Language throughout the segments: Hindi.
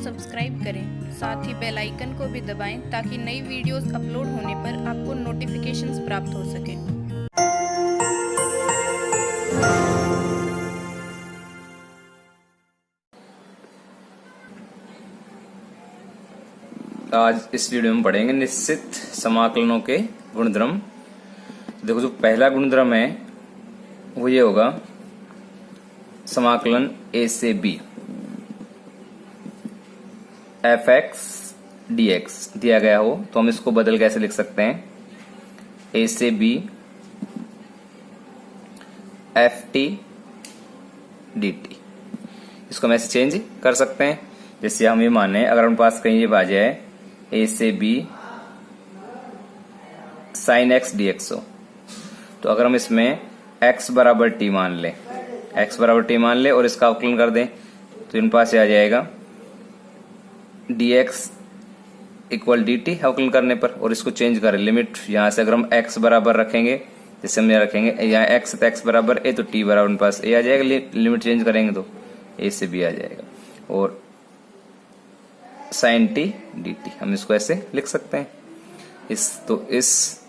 सब्सक्राइब करें, साथ ही बेल आइकन को भी दबाएं ताकि नई वीडियोस अपलोड होने पर आपको नोटिफिकेशंस प्राप्त हो सके। आज इस वीडियो में पढ़ेंगे निश्चित समाकलनों के गुणधर्म। देखो, जो पहला गुणधर्म है वो ये होगा समाकलन a से b f(x) dx दिया गया हो तो हम इसको बदल कैसे लिख सकते हैं, a से b ft dt। इसको हम ऐसे चेंज कर सकते हैं। जैसे हम ये माने, अगर हमारे पास कहीं ये आ जाए a से b sin x dx हो, तो अगर हम इसमें x बराबर t मान लें, x बराबर t मान ले और इसका अवकलन कर दें तो इन पास आ जाएगा dx इक्वल dt अवकलन करने पर। और इसको चेंज करें, लिमिट यहां से अगर हम x बराबर रखेंगे, जैसे हम यहाँ रखेंगे यहाँ x तो x बराबर a, तो t बराबर इन पास a आ जाएगा। लिमिट चेंज करेंगे तो a से b आ जाएगा और sin t dt हम इसको ऐसे लिख सकते हैं। इस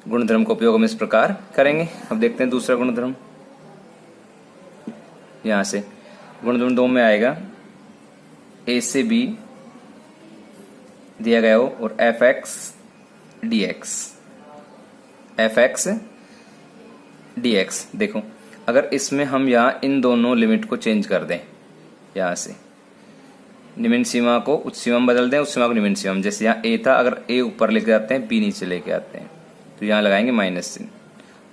गुणधर्म का उपयोग हम इस प्रकार करेंगे। अब देखते हैं दूसरा गुणधर्म। यहां से गुणधर्म 2 में आएगा a से b दिया गया हो और f(x) dx। देखो, अगर इसमें हम यहाँ इन दोनों लिमिट को चेंज कर दें, यहां से निम्न सीमा को उच्च सीमा में बदल दें, उच्च सीमा को निम्न सीमा में। जैसे यहाँ a था, अगर a ऊपर लेके आते हैं b नीचे लेके आते हैं तो यहाँ लगाएंगे माइनस चिन्ह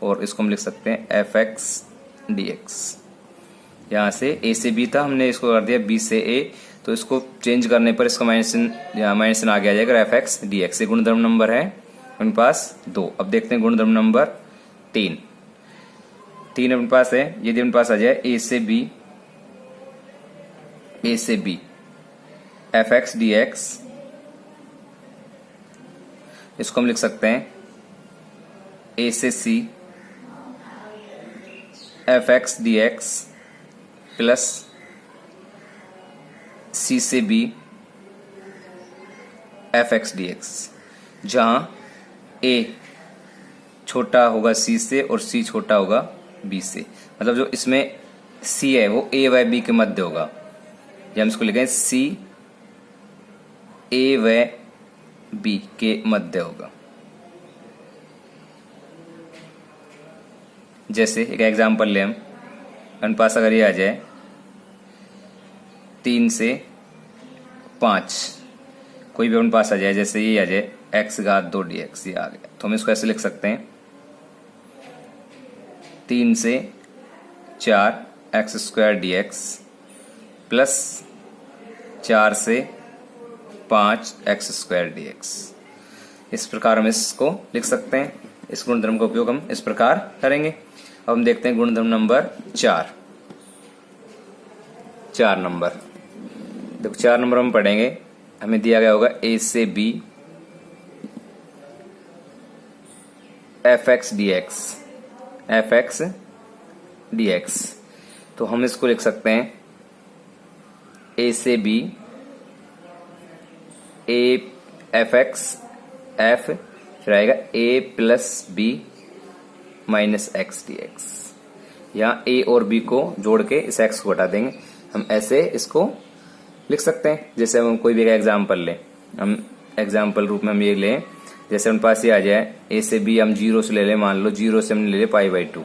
और इसको हम लिख सकते हैं f(x) dx। यहाँ से a से b था, हमने इसको कर दिया b से a, तो इसको चेंज करने पर इसका माइनस चिन्ह, यहाँ माइनस चिन्ह आगे आ जाएगा f(x) dx। ये गुणधर्म नंबर है अपने पास 2। अब देखते हैं गुणधर्म नंबर 3 अपने पास है। यदि अपने पास आ जाए a से b f(x) dx, इसको हम लिख सकते हैं a से c f(x) dx plus c से b f(x) dx, जहां a छोटा होगा c से और c छोटा होगा b से। मतलब जो इसमें c है वो a व b के मध्य होगा, या हम इसको लिखें c a व b के मध्य होगा। जैसे एक एग्जांपल ले, हम अपने पास अगर ये आ जाए 3 से 5, कोई भी अपने पास आ जाए, जैसे ये आ जाए x⁻2 dx, ये आ गया, तो हम इसको ऐसे लिख सकते हैं 3 से 4 x² dx प्लस 4 से 5 x² dx। इस प्रकार हम इसको लिख सकते हैं। इस गुणधर्म का उपयोग हम इस प्रकार करेंगे। अब हम देखते हैं गुणधर्म नंबर 4 नंबर। देखो, 4 नंबर हम पढ़ेंगे। हमें दिया गया होगा a से b f(x) dx, तो हम इसको लिख सकते हैं a से b a f(x) f, फिर आएगा a plus b minus x dx। यहाँ a और b को जोड़ के इस x को हटा देंगे। हम ऐसे इसको लिख सकते हैं। जैसे हम कोई भी एग्जाम्पल लें, हम एग्जाम्पल रूप में हम ये लें, जैसे हम पास ये आ जाए a से b हम 0 से ले लें, मान लो 0 से हमने ले लिया π/2,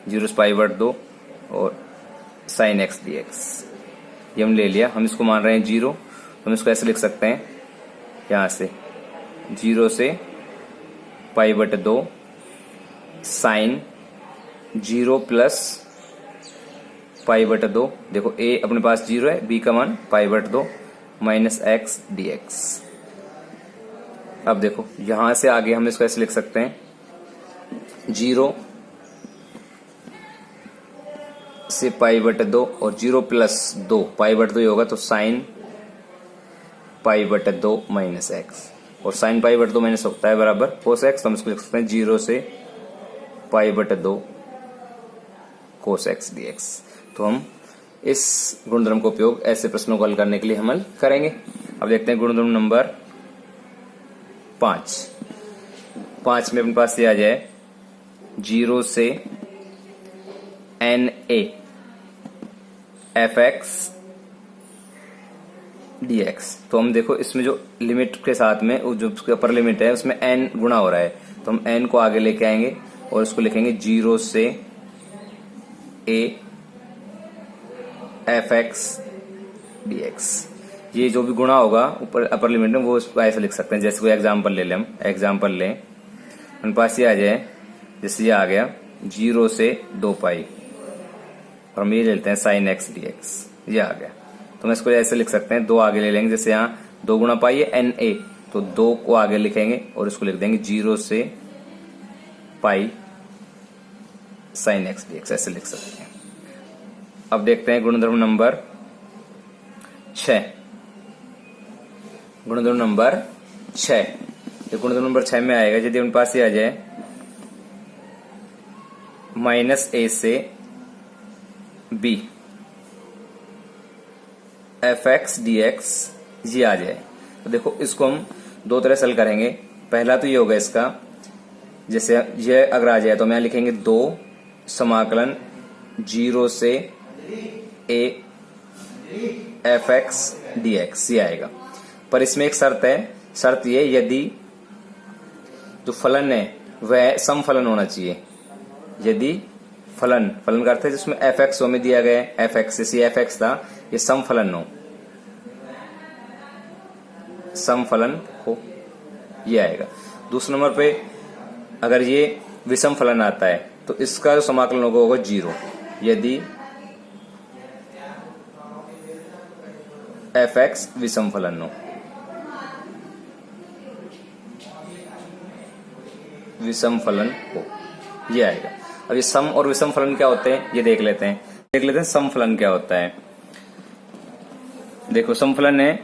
0 से π/2 और sin x dx, ये हम ले लिया। हम इसको मान रहे हैं 0, हम इसको ऐसे लिख सकते हैं, यहाँ से 0 से π/2 साइन 0 प्लस π/2। देखो, a अपने पास 0 है, b का मान π/2 माइनस x dx। अब देखो, यहां से आगे हम इसको ऐसे लिख सकते हैं 0 से π/2 और 0 प्लस 2 π/2 होगा, तो साइन π/2 माइनस x, और साइन π/2 माइनस होता है बराबर cos x। तो हम इसको लिख सकते हैं 0 से π/2 cos x dx। तो हम इस गुणधर्म का उपयोग ऐसे प्रश्नों को हल करने के लिए हम हल करेंगे। अब देखते हैं गुणधर्म नंबर 5 में अपने पास ये आ जाए 0 से NA fx dx। तो हम देखो इसमें जो लिमिट के साथ में जो अपर लिमिट है उसमें n गुणा हो रहा है, तो हम n को आगे लेके आएंगे और इसको लिखेंगे 0 से a fx dx। ये जो भी गुणा होगा ऊपर अपर लिमिट में वो इसको ऐसे लिख सकते हैं। जैसे कोई एग्जांपल ले लें, हम एग्जांपल लें, हमारे पास ये आ जाए, जैसे ये आ गया 0 से 2 पाई और हम ये ले लेते हैं sin x dx, ये आ गया। तो हम इसको ऐसे लिख सकते हैं, 2 आगे ले लेंगे, जैसे यहाँ 2 गुणा पाई है NA, तो 2 को आगे लिखेंगे और इसको लिख देंगे 0 से पाई sin x dx, ऐसे लिख सकते हैं। अब देखते हैं गुणधर्म नंबर 6। गुणधर्म नंबर 6, ये गुणधर्म नंबर 6 में आएगा यदि उनके पास ये आ जाए -a से b fx dx, ये आ जाए। तो देखो इसको हम दो तरह से हल करेंगे। पहला तो ये होगा इसका, जैसे ये अगर आ जाए तो हम यहां लिखेंगे 2 समाकलन 0 से a fx dx, ये आएगा। पर इसमें एक शर्त है, शर्त ये यदि जो फलन है वह सम फलन होना चाहिए। यदि फलन का अर्थ है जिसमें fx में दिया गया है, fx से fx था, ये सम फलन हो, ये आएगा। दूसरे नंबर पे अगर ये विषम फलन आता है तो इसका जो समाकलन होगा 0। यदि fx विषम फलन हो, ये आएगा। अब ये सम और विषम फलन क्या होते हैं ये देख लेते हैं। सम फलन क्या होता है। देखो सम फलन है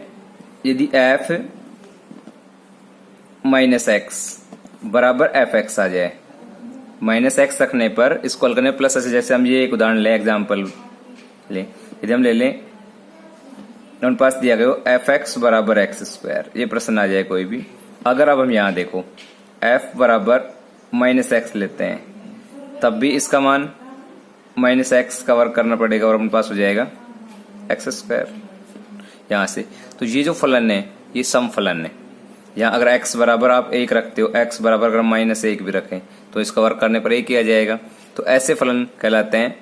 यदि f माइनस एक्स बराबर fx आ जाए, -x रखने पर इसको हल करने प्लस ऐसे, जैसे हम ये एक उदाहरण लें, एग्जाम्पल लें, यदि हम ले लें हमारे पास दिया गया fx बराबर x², ये प्रश्न आ जाए कोई भी। अगर अब हम यहाँ देखो f बराबर -x लेते हैं तब भी इसका मान -x का वर्ग करना पड़ेगा और अपने पास हो जाएगा x²। यहाँ से तो ये जो फलन है ये सम फलन है। यहाँ अगर x बराबर आप 1 रखते हो, x बराबर अगर -1 भी रखें तो इसका वर्ग करने पर 1 ही आ जाएगा। तो ऐसे फलन कहलाते हैं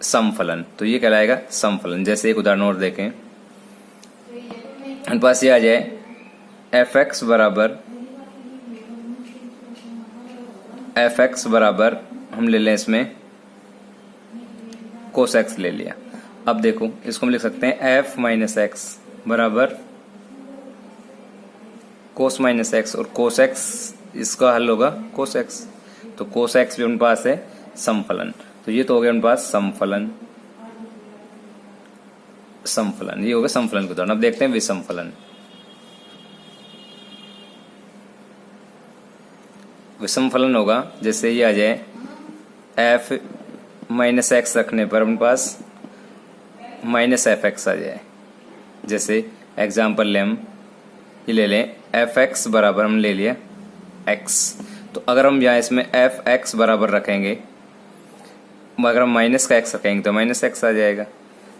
सम फलन। तो ये कहलाएगा सम फलन। जैसे एक उदाहरण और देखें, हमारे पास ये आ जाए fx बराबर हम ले लें इसमें cos x ले लिया। अब देखो इसको हम लिख सकते हैं f माइनस एक्स बराबर cos माइनस एक्स, और cos x इसका हल होगा cos x। तो cos x भी उनके पास है समफलन। तो ये तो हो गया उनके पास समफलन, ये हो गया समफलन के उदाहरण। अब देखते हैं विषम फलन। विषम फलन होगा जैसे ये आ जाए f माइनस एक्स रखने पर अपने पास -fx आ जाए। जैसे एग्जाम्पल ले हम ये ले लें fx बराबर हम ले लिया x। तो अगर हम यहाँ इसमें fx बराबर रखेंगे, अगर हम माइनस का x रखेंगे तो -x आ जाएगा।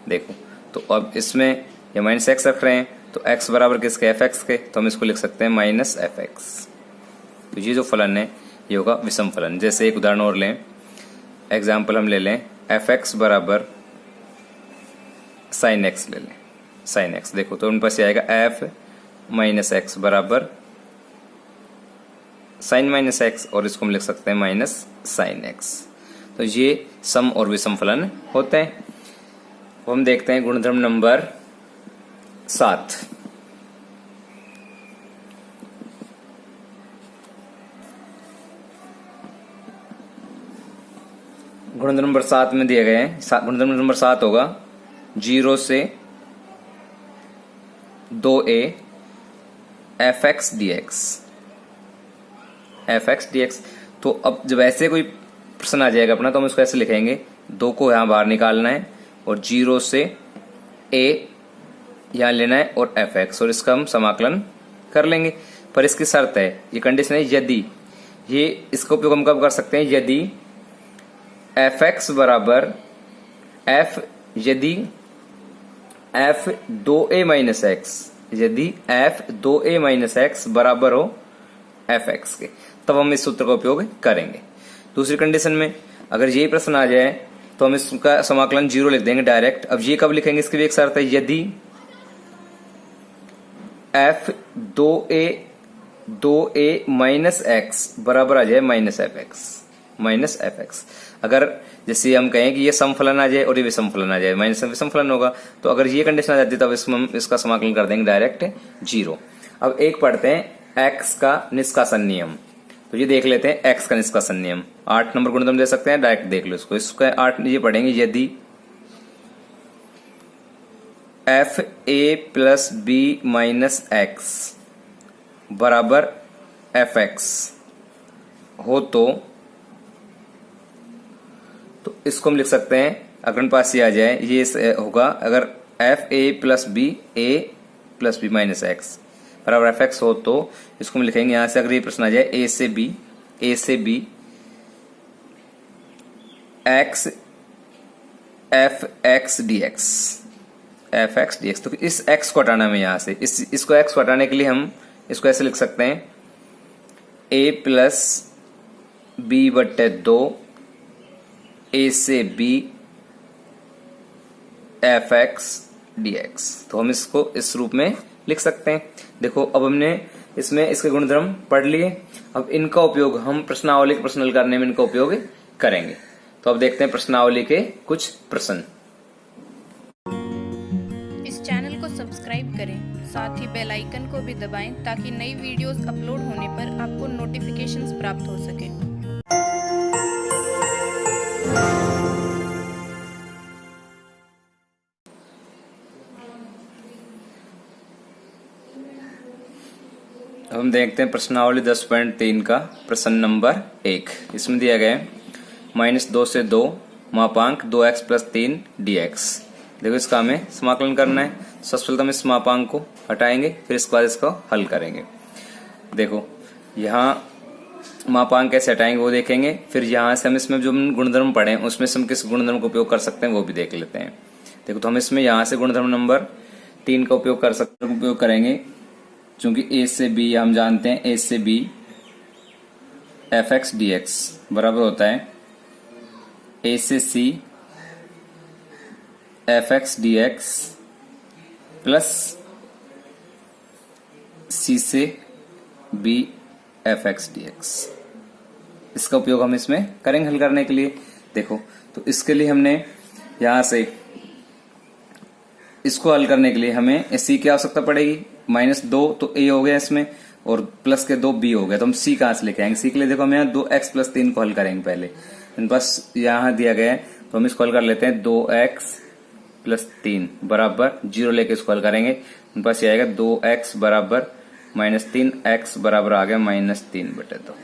देखो तो अब इसमें ये -x रख रहे हैं तो x बराबर किसके, fx के, तो हम इसको लिख सकते हैं -fx। तो ये जो फलन है ये होगा विषम फलन। जैसे एक उदाहरण और लें, एग्जाम्पल हम ले लें fx बराबर sin x ले लें, sin x। देखो तो उनके पास ये आएगा f माइनस एक्स बराबर sin माइनस एक्स, और इसको हम लिख सकते हैं माइनस sin x। तो ये सम और विषम फलन होते हैं। तो हम देखते हैं गुणधर्म नंबर 7। गुणधर्म नंबर 7 में दिए गए हैं। गुणधर्म नंबर 7 होगा 0 से 2a fx dx। तो अब जब ऐसे कोई प्रश्न आ जाएगा अपना तो हम इसको ऐसे लिखेंगे, 2 को यहाँ बाहर निकालना है और 0 से a यहाँ लेना है और fx, और इसका हम समाकलन कर लेंगे। पर इसकी शर्त है, ये कंडीशन है, यदि ये इसका उपयोग हम कब कर सकते हैं, यदि fx बराबर f, यदि f 2a माइनस एक्स, यदि f 2a माइनस एक्स बराबर हो fx के, तब हम इस सूत्र का उपयोग करेंगे। दूसरी कंडीशन में अगर यही प्रश्न आ जाए तो हम इसका समाकलन 0 लिख देंगे डायरेक्ट। अब ये कब लिखेंगे, इसकी भी एक शर्त है, यदि f 2a माइनस एक्स बराबर आ जाए माइनस fx। अगर जैसे हम कहें कि ये समफलन आ जाए और ये विषम फलन आ जाए, माइनस विषम होगा, तो अगर ये कंडीशन आ जाती है तब इसमें हम इसका समाकलन कर देंगे डायरेक्ट 0। अब एक पढ़ते हैं x का निष्कासन नियम। तो ये देख लेते हैं x का निष्कासन नियम। 8 नंबर गुणधर्म दे सकते हैं, डायरेक्ट देख लो इसको। इसका 8 ये पढ़ेंगे, यदि f a plus b minus X बराबर fx हो तो इसको हम लिख सकते हैं, अगर पास ये आ जाए, ये होगा अगर f a plus B minus X बराबर fx हो तो इसको हम लिखेंगे यहां से, अगर ये प्रश्न आ जाए a से b x fx dx, तो इस x को हटाना हमें यहां से, इसको x को हटाने के लिए हम इसको ऐसे लिख सकते हैं, a प्लस बी बट्टे 2 a से b fx dx। तो हम इसको इस रूप में लिख सकते हैं। देखो अब हमने इसमें इसके गुणधर्म पढ़ लिए, अब इनका उपयोग हम प्रश्नावली के प्रश्न हल करने में इनका उपयोग करेंगे। तो अब देखते हैं प्रश्नावली के कुछ प्रश्न। इस चैनल को सब्सक्राइब करें, साथ ही बेल आइकन को भी दबाएं ताकि नई वीडियोस अपलोड होने पर आपको नोटिफिकेशंस प्राप्त हो सके। अब हम देखते हैं प्रश्नावली 10.3 का प्रश्न नंबर 1। इसमें दिया गया है -2 से 2 मापांक 2x प्लस 3 dx। देखो इसका हमें समाकलन करना है। सबसे पहले हम इस मापांक को हटाएंगे, फिर इसके बाद इसको हल करेंगे। देखो यहाँ मापांक कैसे हटाएंगे वो देखेंगे, फिर यहाँ से हम इसमें जो गुणधर्म पढ़े उसमें से हम किस गुणधर्म का उपयोग कर सकते हैं वो भी देख लेते हैं। देखो तो हम इसमें यहाँ से गुणधर्म नंबर 3 का उपयोग कर सकते हैं, उपयोग करेंगे क्योंकि a से b हम जानते हैं, a से b fx dx बराबर होता है a से c fx dx plus c से b fx dx। इसका उपयोग हम इसमें करेंगे हल करने के लिए। देखो तो इसके लिए हमने यहां से इसको हल करने के लिए हमें c की आवश्यकता पड़ेगी, -2 तो a हो गया इसमें, और प्लस के 2 b हो गया। तो हम c कहां से लेके आएंगे, c के लिए देखो हम यहाँ 2x प्लस 3 को हल करेंगे पहले। बस यहाँ दिया गया है तो हम इसको हल कर लेते हैं, 2x प्लस 3 बराबर 0 लेके इसको हल करेंगे। बस ये आएगा 2x बराबर -3, x बराबर आ गया -3/2। तो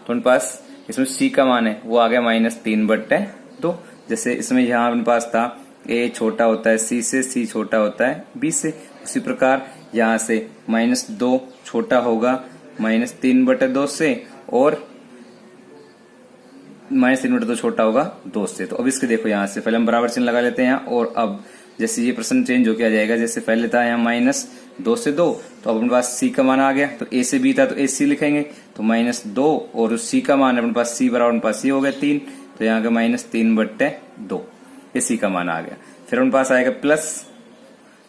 उनके पास इसमें c का मान है वो आ गया -3/2। जैसे इसमें यहाँ अपने पास था a छोटा होता है c से, c छोटा होता है b से, उसी प्रकार यहाँ से -2 छोटा होगा -3/2 से, और -3/2 छोटा होगा 2 से। तो अब इसके देखो यहाँ से पहले हम बराबर चिन्ह लगा लेते हैं यहाँ, और अब जैसे ये प्रश्न चेंज होकर आ जाएगा, जैसे पहले था यहाँ -2 से 2, तो अब अपने पास c का मान आ गया। तो a से b था तो a c लिखेंगे, तो -2 और c का मान अपने पास c बराबर अपने पास c हो गया 3, तो यहाँ का -3/2 ये c का मान आ गया। फिर अपने पास आएगा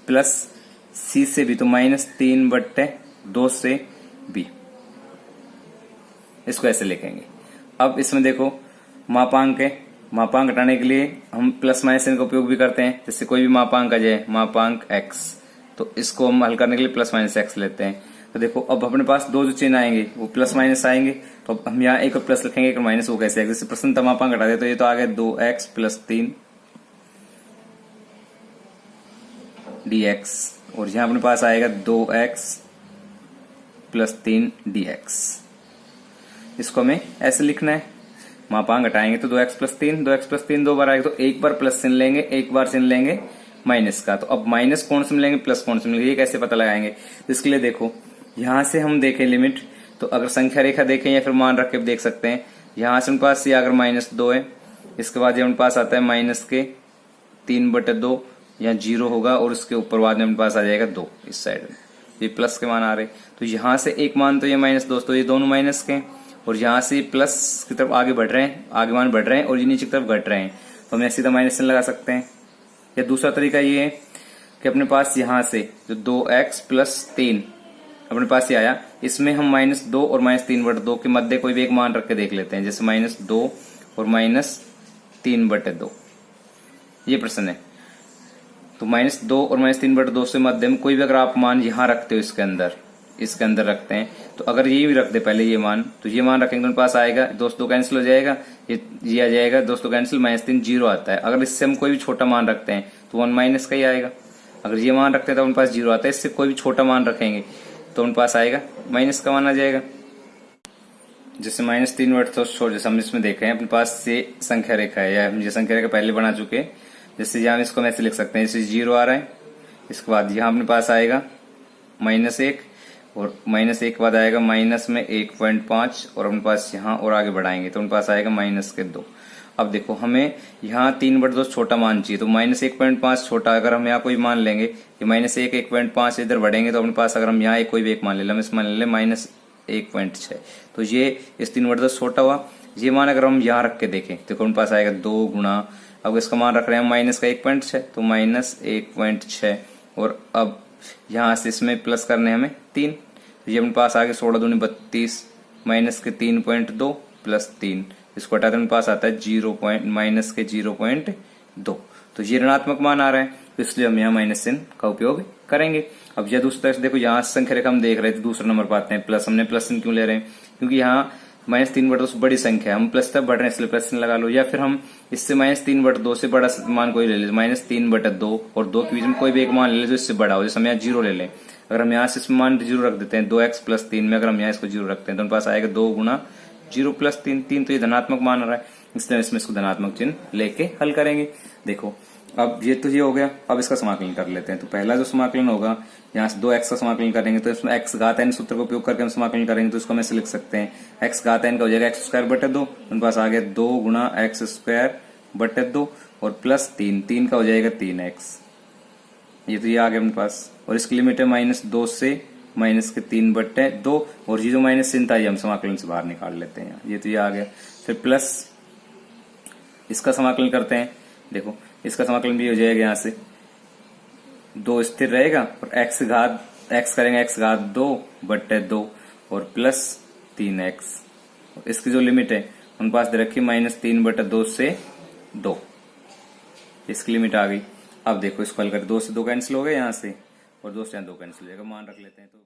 प्लस c से b, तो -3/2 से b, इसको ऐसे लिखेंगे। अब इसमें देखो मापांक है, मापांक हटाने के लिए हम प्लस माइनस का उपयोग भी करते हैं। जैसे कोई भी मापांक आ जाए, मापांक x, तो इसको हम हल करने के लिए प्लस माइनस x लेते हैं। तो देखो अब अपने पास दो जो चिन्ह आएंगे वो प्लस माइनस आएंगे, तो अब हम यहाँ एक प्लस लिखेंगे एक माइनस, वो कैसे आएगा, जैसे प्रश्न था मापांक हटा दे तो ये तो आ गया 2x प्लस 3 dx, और यहाँ अपने पास आएगा 2x प्लस 3 dx। इसको हमें ऐसे लिखना है। वहां पांग घटाएंगे तो 2x प्लस 3, 2x प्लस 3 दो बार आएगा, तो एक बार प्लस चिन्ह लेंगे, एक बार चिन्ह लेंगे माइनस का। तो अब माइनस कौन से मिलेंगे, प्लस कौन से मिलेंगे, ये कैसे पता लगाएंगे। तो इसके लिए देखो यहां से हम देखें लिमिट, तो अगर संख्या रेखा देखें या फिर मान रख के देख सकते हैं। यहां से उनके पास ये अगर -2 है, इसके बाद ये उनके पास आता है -3/2, यहाँ 0 होगा और उसके ऊपर बाद में उनके पास आ जाएगा 2 इस साइड में, ये प्लस के मान आ रहे। तो यहां से एक मान तो ये -2, तो ये दोनों माइनस के, और यहाँ से प्लस की तरफ आगे बढ़ रहे हैं, आगे मान बढ़ रहे हैं और ये नीचे की तरफ घट रहे हैं, तो हम सीधा माइनस चिन्ह लगा सकते हैं। या दूसरा तरीका ये है कि अपने पास यहाँ से जो 2x प्लस 3 अपने पास ये आया, इसमें हम -2 और -3/2 के मध्य कोई भी एक मान रख के देख लेते हैं, जैसे -2 और -3/2 ये प्रश्न है। तो -2 और -3/2 से मध्य में कोई भी अगर आप मान यहां रखते हो, इसके अंदर रखते हैं, तो अगर ये भी रख दे पहले ये मान, तो ये मान रखेंगे तो उनके पास आएगा, दोस्तों कैंसिल हो जाएगा, ये आ जाएगा, दोस्तों कैंसिल, -3 0 आता है। अगर इससे हम कोई भी छोटा मान रखते हैं तो 1 माइनस का ही आएगा। अगर ये मान रखते हैं तो उनके पास 0 आता है, इससे कोई भी छोटा मान रखेंगे तो उनके पास आएगा माइनस का मान आ जाएगा। जैसे -3/2, जैसे हम इसमें देख रहे हैं अपने पास ये संख्या रेखा है, या हम ये संख्या रेखा पहले बना चुके हैं। जैसे यहाँ इसको हम ऐसे लिख सकते हैं, जैसे 0 आ रहा है, इसके बाद यहाँ अपने पास आएगा -1 और -1 के बाद आएगा माइनस में 1.5 और अपने पास यहाँ और आगे बढ़ाएंगे तो अपने पास आएगा -2। अब देखो हमें यहाँ 3/2 छोटा मान चाहिए, तो -1.5 छोटा, अगर हम यहाँ कोई मान लेंगे कि -1 1.5 इधर बढ़ेंगे तो अपने पास अगर हम यहाँ कोई भी एक मान ले लें, हम इस मान ले लें -1.6, तो ये इस 3/2 छोटा हुआ। ये मान अगर हम यहाँ रख के देखें तो अपने पास आएगा 2 गुणा, अब इसका मान रख रहे हैं माइनस का 1.6, तो -1.6 और अब यहाँ से इसमें प्लस करने हमें 3, तो ये अपने पास आगे 16 दूनी 32 माइनस के 3.2 प्लस 3, इसको हटाते अपने पास आता है -0.2, तो ये ऋणात्मक मान आ रहा है, तो इसलिए हम यहाँ माइनस चिन्ह का उपयोग करेंगे। अब यह दूसरी तरह से देखो, यहाँ संख्या रेखा हम देख रहे थे, दूसरा नंबर पाते हैं प्लस, हमने प्लस चिन्ह क्यों ले रहे हैं, क्योंकि यहाँ -3/2 बड़ी संख्या है, हम प्लस तक बढ़ रहे हैं इसलिए प्लस चिन्ह लगा लो। या फिर हम इससे -3/2 से बड़ा मान कोई ले ले, -3/2 और 2 के बीच में कोई भी एक मान ले ले जो इससे बड़ा हो, जैसे हम यहाँ 0 ले लें। अगर हम यहाँ से इसमें मान 0 रख देते हैं, 2x प्लस 3 में अगर हम यहाँ इसको 0 रखते हैं तो हमारे पास आएगा 2 गुणा 0 प्लस 3, तो ये धनात्मक मान आ रहा है, इसलिए इसमें इसको धनात्मक चिन्ह लेके हल करेंगे। देखो अब ये तो ये हो गया, अब इसका समाकलन कर लेते हैं। तो पहला जो समाकलन होगा, यहाँ से 2x का समाकलन करेंगे तो इसमें x घात n सूत्र का उपयोग करके हम समाकलन करेंगे, तो इसको हम ऐसे लिख सकते हैं, x घात n का हो जाएगा x²/2, उनके पास आ गया 2 गुणा x²/2 और प्लस 3 का हो जाएगा 3x, ये तो ये आ गया अपने पास। और इसकी लिमिट है -2 से -3/2, और ये जो माइनस चिन्ह था ये हम समाकलन से बाहर निकाल लेते हैं, ये तो ये आ गया। फिर प्लस इसका समाकलन करते हैं, देखो इसका समाकलन भी हो जाएगा, यहाँ से 2 स्थिर रहेगा और x करेंगे x²2/2 और प्लस 3x, इसकी जो लिमिट है उन पास दे रखी -3/2 से 2, इसकी लिमिट आ गई। अब देखो इसको हल कर, 2 से 2 कैंसिल हो गए यहाँ से और 2 से 2 कैंसिल हो जाएगा, मान रख लेते हैं तो